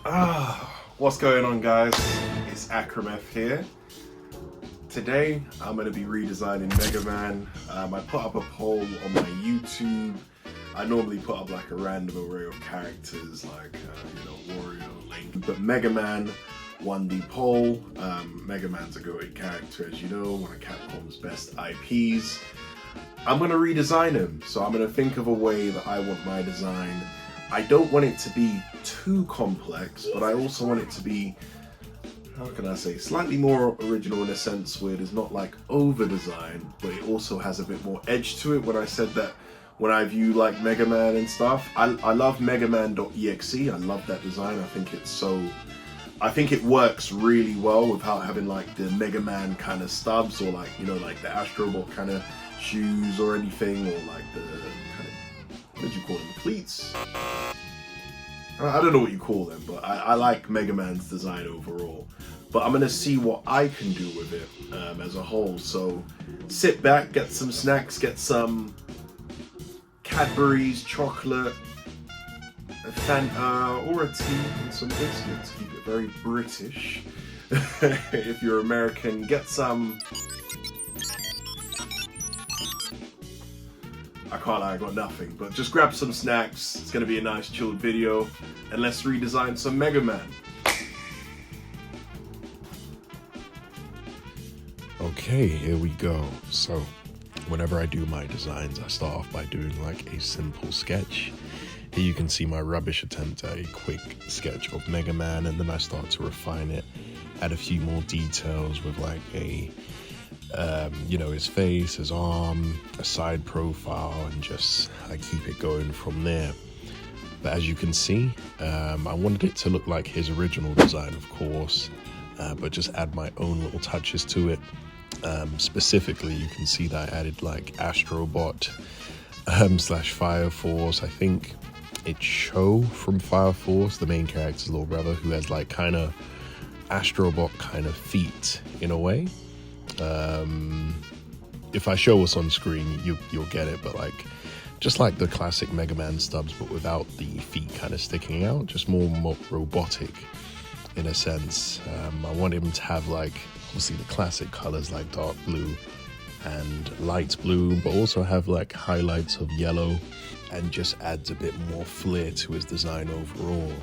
What's going on, guys? It's Akramef here. Today I'm going to be redesigning Megaman. I put up a poll on my YouTube. I normally put up like a random array of characters like, Wario, Link. But Megaman won the poll. Megaman's a great character, as you know, one of Capcom's best IPs. I'm going to redesign him, so I'm going to think of a way that I want my design. I don't want it to be too complex, but I also want it to be, how can I say, slightly more original in a sense where it is not like over-designed, but it also has a bit more edge to it. When I said that, when I view like Mega Man and stuff, I love Megaman.exe. I love that design. I think it works really well without having like the Mega Man kind of stubs or like, like the Astrobot kind of shoes or anything, or like the kind of, what did you call them, cleats? I don't know what you call them, but I like Mega Man's design overall. But I'm gonna see what I can do with it as a whole. So sit back, get some snacks, get some Cadbury's, chocolate, a Fanta, or a tea, and some biscuits. Keep it very British. If you're American, get some. I can't lie, I got nothing, but just grab some snacks. It's gonna be a nice chilled video, and let's redesign some Mega Man. Okay, here we go. So, whenever I do my designs, I start off by doing like a simple sketch. Here you can see my rubbish attempt at a quick sketch of Mega Man, and then I start to refine it, add a few more details with like a his face, his arm, a side profile, and just I keep it going from there. But as you can see, I wanted it to look like his original design, of course, but just add my own little touches to it. Specifically, you can see that I added like Astrobot slash Fire Force. I think it's Cho from Fire Force, the main character's little brother, who has like kind of Astrobot kind of feet in a way. If I show us on screen, you'll get it, but like just like the classic Mega Man stubs, but without the feet kind of sticking out, just more robotic in a sense. I want him to have like obviously the classic colors like dark blue and light blue, but also have like highlights of yellow, and just adds a bit more flair to his design overall.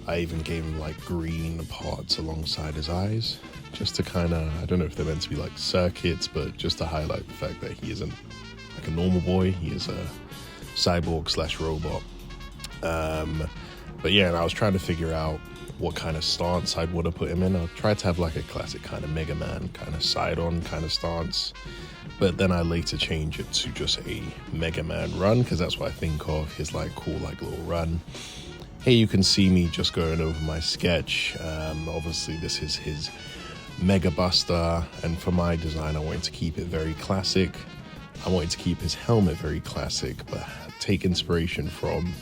I even gave him like green parts alongside his eyes, just to kind of, I don't know if they're meant to be like circuits, but just to highlight the fact that he isn't like a normal boy, he is a cyborg slash robot. But yeah, and I was trying to figure out what kind of stance I'd want to put him in. I tried to have like a classic kind of Mega Man kind of side-on kind of stance, but then I later changed it to just a Mega Man run, because that's what I think of, his like cool like little run. Here you can see me just going over my sketch. Obviously this is his Mega Buster, and for my design I wanted to keep it very classic. I wanted to keep his helmet very classic, but take inspiration from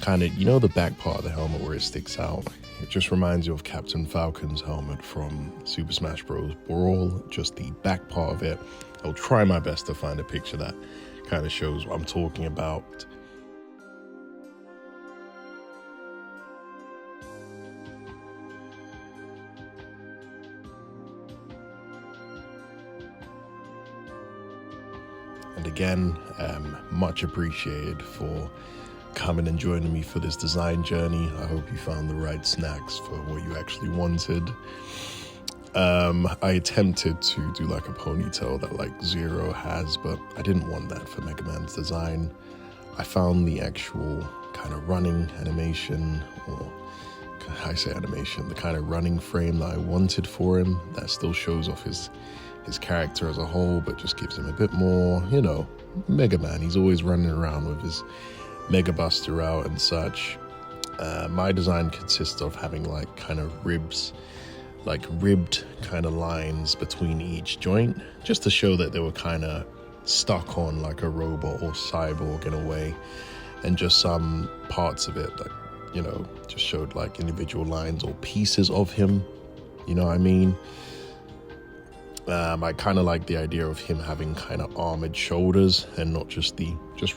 kind of, the back part of the helmet where it sticks out. It just reminds you of Captain Falcon's helmet from Super Smash Bros. Brawl, just the back part of it. I'll try my best to find a picture that kind of shows what I'm talking about. And again, much appreciated for coming and joining me for this design journey. I hope you found the right snacks for what you actually wanted. I attempted to do like a ponytail that like Zero has, but I didn't want that for Mega Man's design. I found the actual kind of running animation, or I say animation, the kind of running frame that I wanted for him, that still shows off his character as a whole, but just gives him a bit more, Mega Man. He's always running around with his Mega Buster out and such. My design consists of having like kind of ribs, like ribbed kind of lines between each joint, just to show that they were kind of stuck on like a robot or cyborg in a way, and just some parts of it that, just showed like individual lines or pieces of him, you know what I mean? I kind of like the idea of him having kind of armored shoulders and not just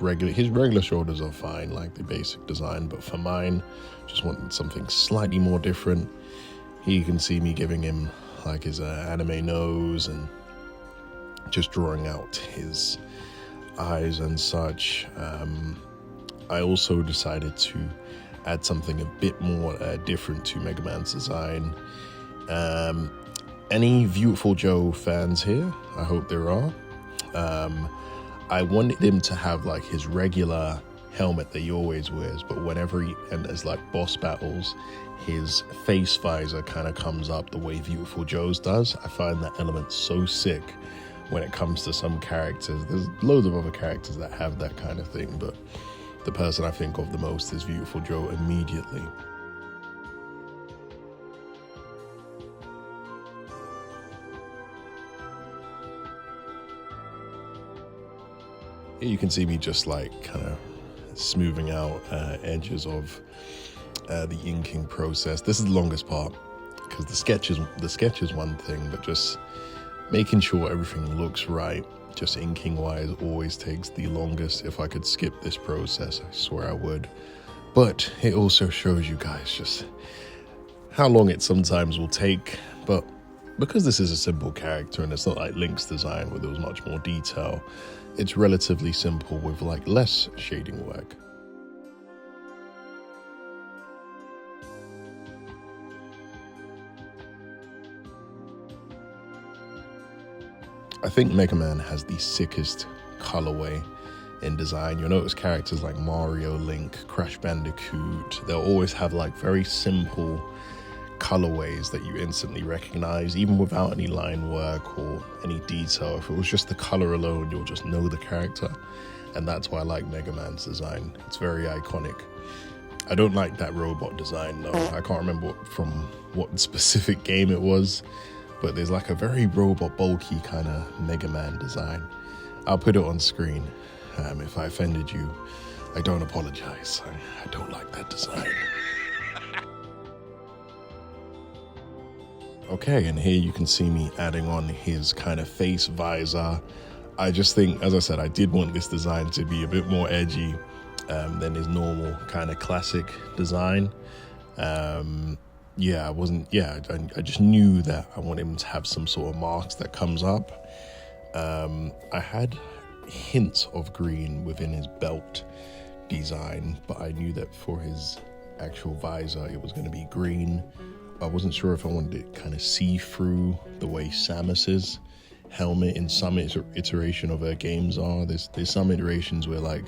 regular. His regular shoulders are fine, like the basic design, but for mine, just wanted something slightly more different. Here you can see me giving him like his anime nose and just drawing out his eyes and such. I also decided to add something a bit more different to Megaman's design. Any Beautiful Joe fans here? I hope there are. I wanted him to have like his regular helmet that he always wears, but whenever he enters like boss battles, his face visor kind of comes up the way Beautiful Joe's does. I find that element so sick when it comes to some characters. There's loads of other characters that have that kind of thing, but the person I think of the most is Beautiful Joe immediately. Here you can see me just like kind of smoothing out edges of the inking process. This is the longest part because the sketch is one thing, but just making sure everything looks right, just inking wise, always takes the longest. If I could skip this process, I swear I would. But it also shows you guys just how long it sometimes will take. But because this is a simple character and it's not like Link's design where there was much more detail, it's relatively simple with like less shading work. I think Megaman has the sickest colorway in design. You'll notice characters like Mario, Link, Crash Bandicoot, they'll always have like very simple colorways that you instantly recognize, even without any line work or any detail. If it was just the color alone, you'll just know the character. And that's why I like Megaman's design. It's very iconic. I don't like that robot design though. I can't remember from what specific game it was, but there's like a very robot bulky kind of Megaman design. I'll put it on screen. If I offended you, I don't apologize. I don't like that design. Okay, and here you can see me adding on his kind of face visor. I just think, as I said, I did want this design to be a bit more edgy than his normal kind of classic design. I just knew that I wanted him to have some sort of marks that comes up. I had hints of green within his belt design, but I knew that for his actual visor, it was going to be green. I wasn't sure if I wanted it kind of see-through the way Samus's helmet in some iteration of her games are. There's some iterations where like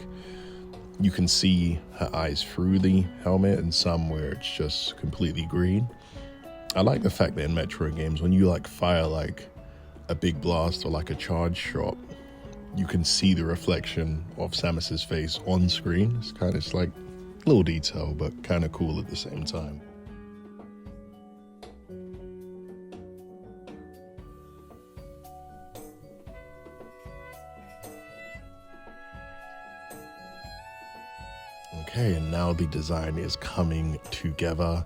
you can see her eyes through the helmet and some where it's just completely green. I like the fact that in Metro games, when you like fire like a big blast or like a charge shot, you can see the reflection of Samus's face on screen. It's like a little detail, but kind of cool at the same time. Okay, and now the design is coming together.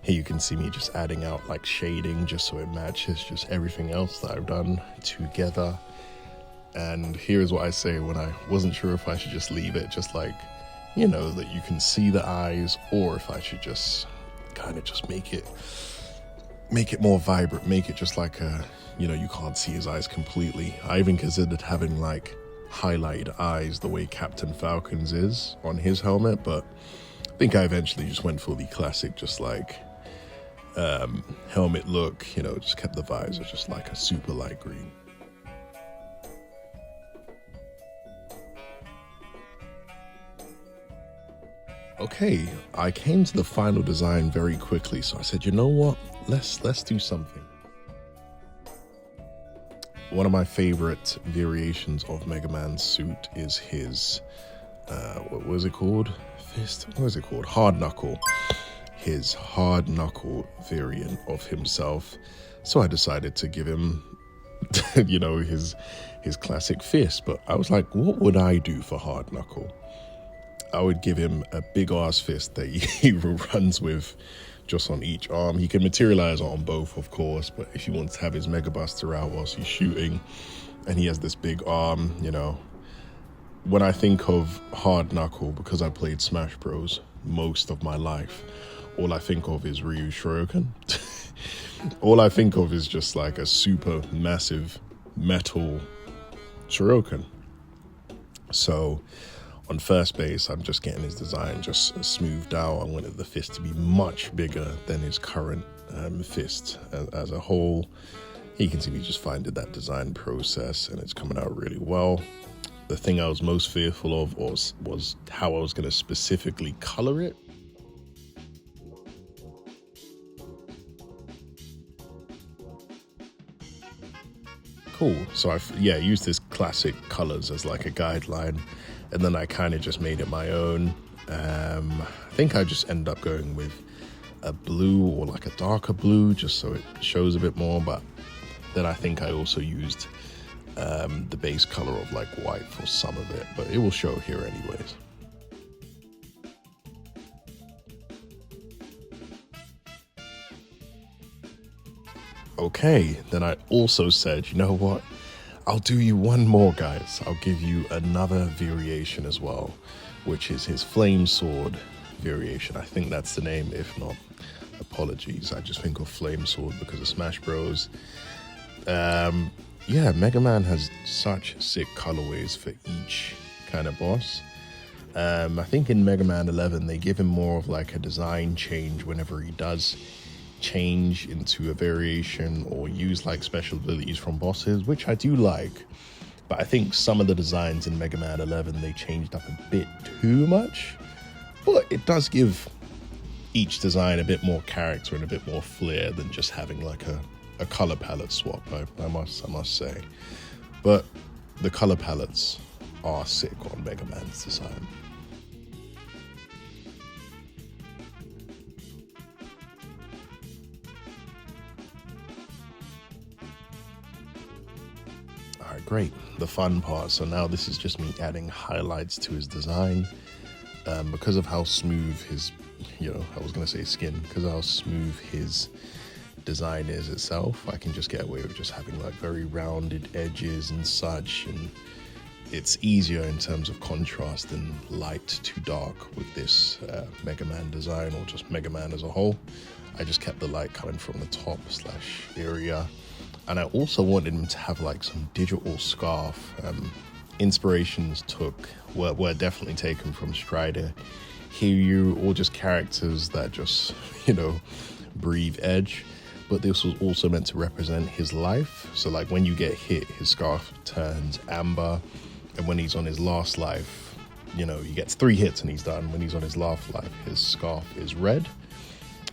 Here you can see me just adding out like shading just so it matches just everything else that I've done together. And here's what I say when I wasn't sure if I should just leave it just like, you know, that you can see the eyes, or if I should just kind of just make it more vibrant, make it just like a, you know, you can't see his eyes completely. I even considered having like highlighted eyes the way Captain Falcon's is on his helmet, but I think I eventually just went for the classic just like helmet look, you know, just kept the visor just like a super light green. Okay, I came to the final design very quickly, so I said, you know what, let's do something. One of my favorite variations of Mega Man's suit is his, what was it called? Fist? What was it called? Hard Knuckle. His Hard Knuckle variant of himself. So I decided to give him, you know, his classic fist. But I was like, what would I do for Hard Knuckle? I would give him a big ass fist that he runs with just on each arm. He can materialize on both, of course, but if you want to have his Mega Buster out whilst he's shooting and he has this big arm, you know, when I think of Hard Knuckle, because I played Smash Bros most of my life, all I think of is Ryu Shuriken. All I think of is just like a super massive metal Shuriken. So on first base, I'm just getting his design just smoothed out. I wanted the fist to be much bigger than his current fist. As a whole, you can see me just finding that design process, and it's coming out really well. The thing I was most fearful of was how I was going to specifically color it. Cool. So I used this classic colors as like a guideline, and then I kind of just made it my own. I think I just ended up going with a blue or like a darker blue, just so it shows a bit more. But then I think I also used the base color of like white for some of it, but it will show here anyways. Okay, then I also said, you know what? I'll do you one more, guys. I'll give you another variation as well, which is his Flame Sword variation. I think that's the name. If not, apologies. I just think of Flame Sword because of Smash Bros. Yeah, Mega Man has such sick colorways for each kind of boss. I think in Mega Man 11, they give him more of like a design change whenever he does change into a variation or use like special abilities from bosses, which I do like. But I think some of the designs in Mega Man 11, they changed up a bit too much. But it does give each design a bit more character and a bit more flair than just having like a color palette swap, I must say. But the color palettes are sick on Mega Man's design. Alright, great. The fun part. So now this is just me adding highlights to his design. Because of how smooth his, I was going to say skin, because of how smooth his design is itself, I can just get away with just having like very rounded edges and such, and it's easier in terms of contrast than light to dark with this Mega Man design, or just Mega Man as a whole. I just kept the light coming from the top / area, and I also wanted him to have like some digital scarf. Inspirations were definitely taken from Strider, Hiryu, or just characters that just breathe edge. But this was also meant to represent his life. So like when you get hit, his scarf turns amber, and when he's on his last life, he gets 3 hits and he's done. When he's on his last life, his scarf is red.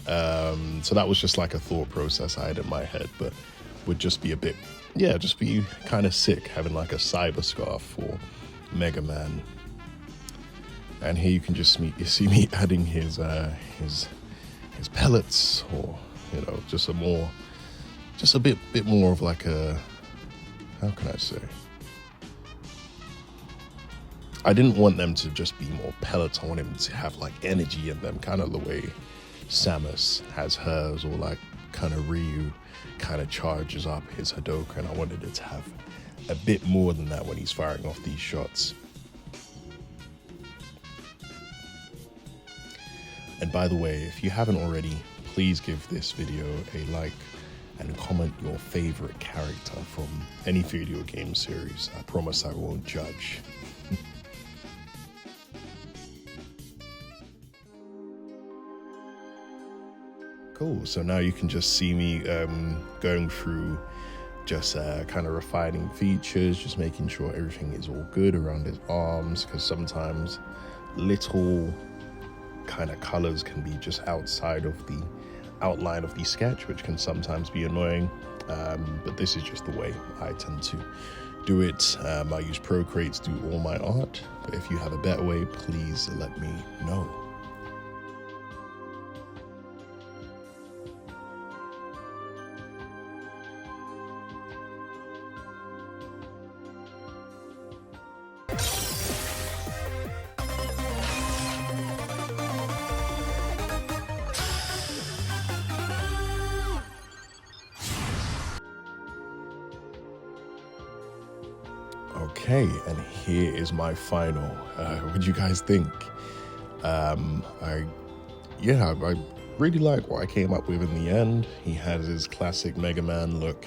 So that was just like a thought process I had in my head, but would just be just be kind of sick having like a cyber scarf for Mega Man. And here you can just see me adding his pellets, or just a bit more of like a, how can I say? I didn't want them to just be more pellets. I want him to have like energy in them, kind of the way Samus has hers, or like kind of Ryu kind of charges up his Hadouken. I wanted it to have a bit more than that when he's firing off these shots. And by the way, if you haven't already, please give this video a like and comment your favorite character from any video game series. I promise I won't judge. Cool, so now you can just see me going through just kind of refining features, just making sure everything is all good around his arms, because sometimes little kind of colors can be just outside of the outline of the sketch, which can sometimes be annoying, but this is just the way I tend to do it. I use Procreate to do all my art, but if you have a better way, please let me know. Okay, and here is my final. What do you guys think? I really like what I came up with in the end. He has his classic Mega Man look,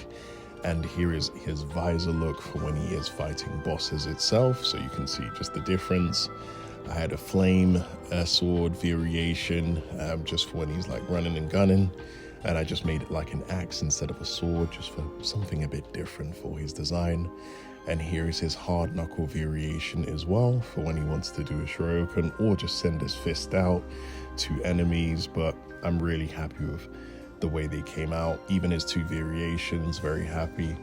and here is his visor look for when he is fighting bosses itself, so you can see just the difference. I had a flame sword variation just for when he's like running and gunning, and I just made it like an axe instead of a sword, just for something a bit different for his design. And here is his hard knuckle variation as well for when he wants to do a Shoryuken or just send his fist out to enemies. But I'm really happy with the way they came out. Even his two variations, very happy.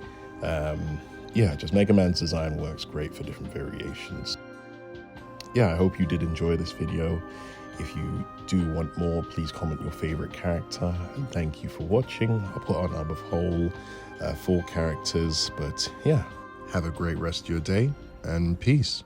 Yeah, just Mega Man's design works great for different variations. Yeah, I hope you did enjoy this video. If you do want more, please comment your favorite character, and thank you for watching. I'll put on a whole 4 characters, but yeah, have a great rest of your day, and peace.